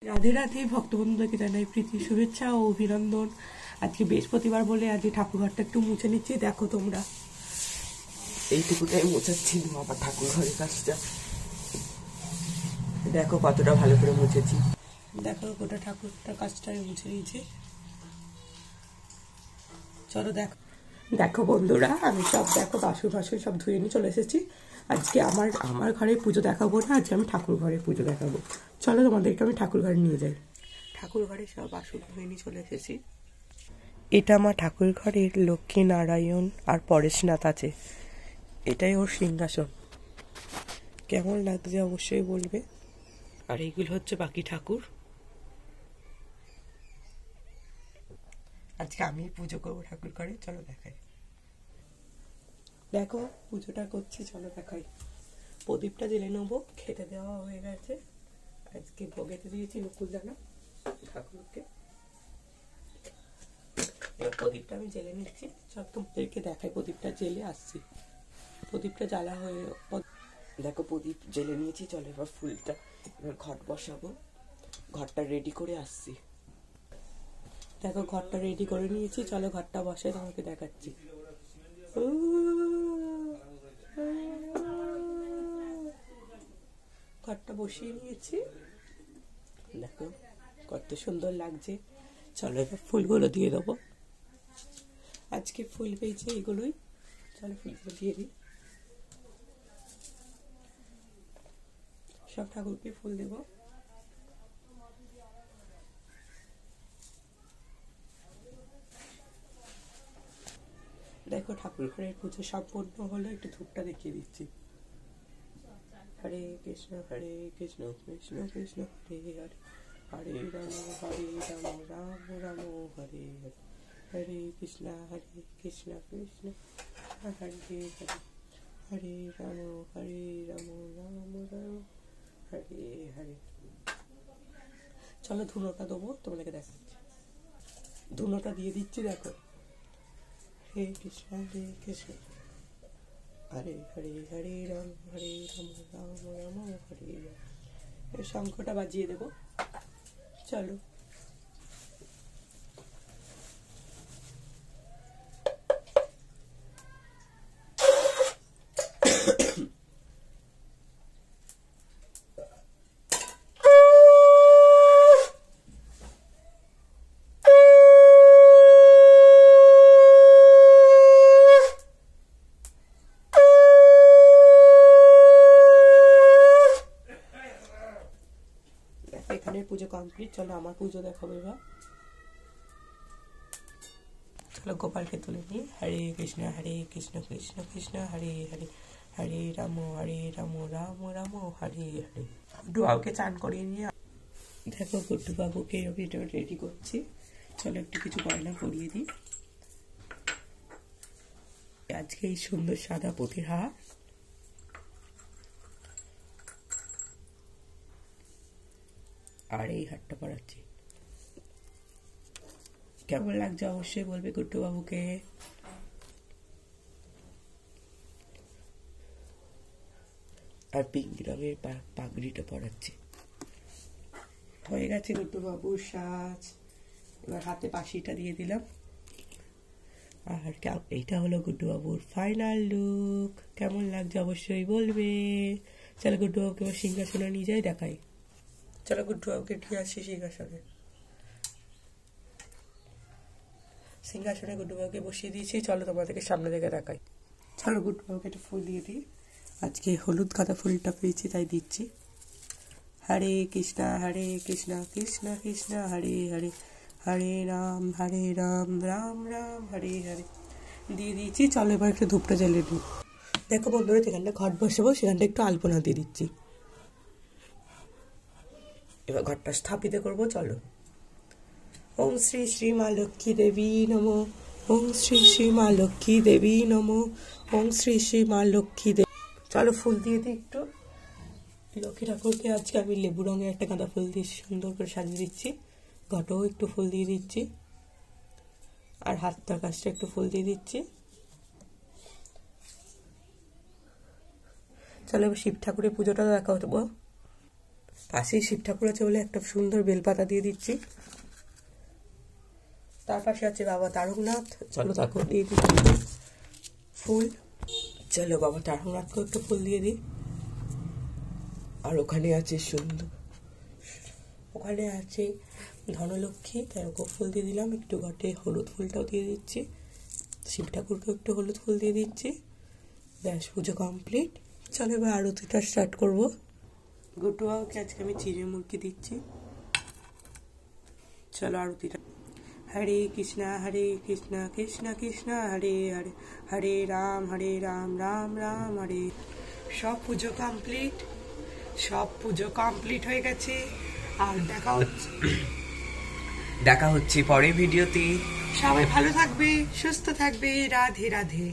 রাধে রাধে ভক্তবন্ধুদেরকে জানাই প্রীতি শুভেচ্ছা ও অভিনন্দন। আজকে বৃহস্পতিবার বলে আজকে ঠাকুরঘরটা একটু মুছে নিচ্ছি। দেখো তোমরা, এইটুকুটাই মুছাচ্ছি। আবার ঠাকুর ঘরের কাজটা দেখো কতটা ভালো করে মুছেছি। দেখো গোটা ঠাকুরটার কাজটা মুছে নিয়েছি। চলো দেখো দেখো বন্ধুরা, আমি সব দেখো বাসন ফাসন সব ধুয়ে নিয়ে চলে এসেছি। আজকে আমার ঘরে পুজো দেখাবো না, আজকে আমি ঠাকুর ঘরে পুজো দেখাবো। চলো তোমাদেরকে আমি ঠাকুর ঘরে নিয়ে যাই। ঠাকুর ঘরে সব বাসন ধুয়ে নিয়ে চলে এসেছি। এটা আমার ঠাকুর ঘরের লক্ষ্মী নারায়ণ আর পরেশনাথ আছে, এটাই ওর সিংহাসন। কেমন লাগছে অবশ্যই বলবে। আর এইগুলো হচ্ছে বাকি ঠাকুর। আজকে আমি পুজো করবো ঠাকুর ঘরে, চলো দেখাই। দেখো পুজোটা করছি, চলো দেখাই। প্রদীপটা জেলে নেবো, খেতে দেওয়া হয়ে গেছে। আজকে ভোগেতে দিয়েছি নকুলদানা ঠাকুরকে। এবার প্রদীপটা আমি জেলে নিচ্ছি, সব তোমাদেরকে দেখাই। প্রদীপটা জেলে আসছি, প্রদীপটা জ্বালা হয়ে দেখো প্রদীপ জেলে নিয়েছি। চলো এবার ফুলটা, এবার ঘট বসাবো। ঘরটা রেডি করে আসছি। দেখো ঘরটা রেডি করে নিয়েছি, চলো ঘরটা বসে তোমাকে দেখাচ্ছি। ঘরটা বসিয়ে নিয়েছি, দেখো কত সুন্দর লাগছে। চলো এবার ফুলগুলো দিয়ে দেবো। আজকে ফুল পেয়েছে এগুলোই, চলো ফুলগুলো দিয়ে দিই। সব ঠাকুরকে ফুল দেব। দেখো ঠাকুর ঘরের পুজো সম্পূর্ণ হলো, একটু ধূপটা দেখিয়ে দিচ্ছি। হরে কৃষ্ণ কৃষ্ণ কৃষ্ণ হরে হরে, হরে রাম রাম রাম হরে হরে, হরে কৃষ্ণ কৃষ্ণ হরে হরে, হরে রাম রাম রাম হরে হরে। চলো ধুনোটা দেবো, তোমাদেরকে দেখাচ্ছি। ধুনোটা দিয়ে দিচ্ছি। দেখো হরে কৃষ্ণ হরে হরে, হরে রাম রাম রাম হরে হরে। শঙ্খটা বাজিয়ে দেবো, চলো। এখানে পুজো কমপ্লিট, চলো আমার পুজো দেখাবো এবার। চলো গোপালকে তুলে নিয়ে হরে কৃষ্ণ কৃষ্ণ কৃষ্ণ হরে হরে, হরে রাম রাম রাম হরে হরে। গুড্ডু বাবুকে চান করিয়ে নিয়ে দেখো, গুড্ডু বাবুকে আমি রেডি করছি। চলো একটু কিছু গয়না করিয়ে দিই। আজকে এই সুন্দর সাদা পুঁতির হার, আর এই হারটা পরাচ্ছি। কেমন লাগছে অবশ্যই বলবে গুড্ডু বাবুকে। আর পিঙ্ক রঙের পাগড়িটা পরাচ্ছি। হয়ে গেছে গুড্ডু বাবুর সাজ। এবার হাতে পাশিটা দিয়ে দিলাম। আর এইটা হলো গুড্ডু বাবুর ফাইনাল লুক। কেমন লাগছে অবশ্যই বলবে। চলো গুড্ডু বাবুকে এবার সিংহাসনে নিয়ে যাই, দেখাই। চলো গুড্ডু বাবুকে নিয়ে আসি সিংহাসনে। সিংহাসনে গুড্ডু বাবুকে বসিয়ে দিয়েছি, চলো তোমাদেরকে সামনে থেকে দেখাই। চলো গুড্ডু বাবুকে একটা ফুল দিয়ে দিই। আজকে হলুদ গাঁদা ফুলটা পেয়েছি তাই দিচ্ছি। হরে কৃষ্ণ কৃষ্ণ কৃষ্ণ হরে হরে, হরে রাম রাম রাম হরে হরে দিয়ে দিয়েছি। চলো এবার একটু ধূপটা জ্বালিয়ে দিই। দেখো বন্ধুরা, যেখানটা ঘট বসাবো সেখানটা একটু আলপনা দিয়ে দিচ্ছি। এবার ঘরটা স্থাপিত করবো, চলো। ওম শ্রী শ্রী মা লক্ষ্মী দেবী নমো, ওম শ্রী শ্রী মা লক্ষ্মী দেবী নমো, ওম শ্রী শ্রী মা লক্ষ্মী দেবী। চলো ফুল দিয়ে দিই একটু। লক্ষ্মী ঠাকুরকে আজকে আমি লেবু রঙের একটা গাঁদা ফুল দিয়ে সুন্দর করে সাজিয়ে দিচ্ছি। ঘটেও একটু ফুল দিয়ে দিচ্ছি, আর হাতটার কাছটা একটু ফুল দিয়ে দিচ্ছি। চলো এবার শিব ঠাকুরের পুজোটা দেখা হতো। পাশেই শিব ঠাকুর আছে বলে একটা সুন্দর বেলপাতা দিয়ে দিচ্ছি। তার পাশে আছে বাবা তারকনাথ, চলো তাকেও দিয়ে দিচ্ছি ফুল। চলো বাবা তারকনাথকেও একটু ফুল দিয়ে দিই। আর ওখানে আছে সুন্দর, ওখানে আছে ধনলক্ষ্মী, তাই ওকে ফুল দিয়ে দিলাম। একটু ঘটে হলুদ ফুলটাও দিয়ে দিচ্ছি, শিব ঠাকুরকেও একটু হলুদ ফুল দিয়ে দিচ্ছি। ব্যাস, পুজো কমপ্লিট। চলো এবার আরতিটা স্টার্ট করবো। গুট্টু বাবুকে আজকে আমি চিড়ে মুরগি দিচ্ছি। চলো আরতিটা। হরে কৃষ্ণা কৃষ্ণ কৃষ্ণ হরে হরে, হরে রাম রাম রাম হরে। সব পুজো কমপ্লিট হয়ে গেছে। আর দেখা হচ্ছে পরের ভিডিওতে। সবাই ভালো থাকবে, সুস্থ থাকবে। রাধে রাধে।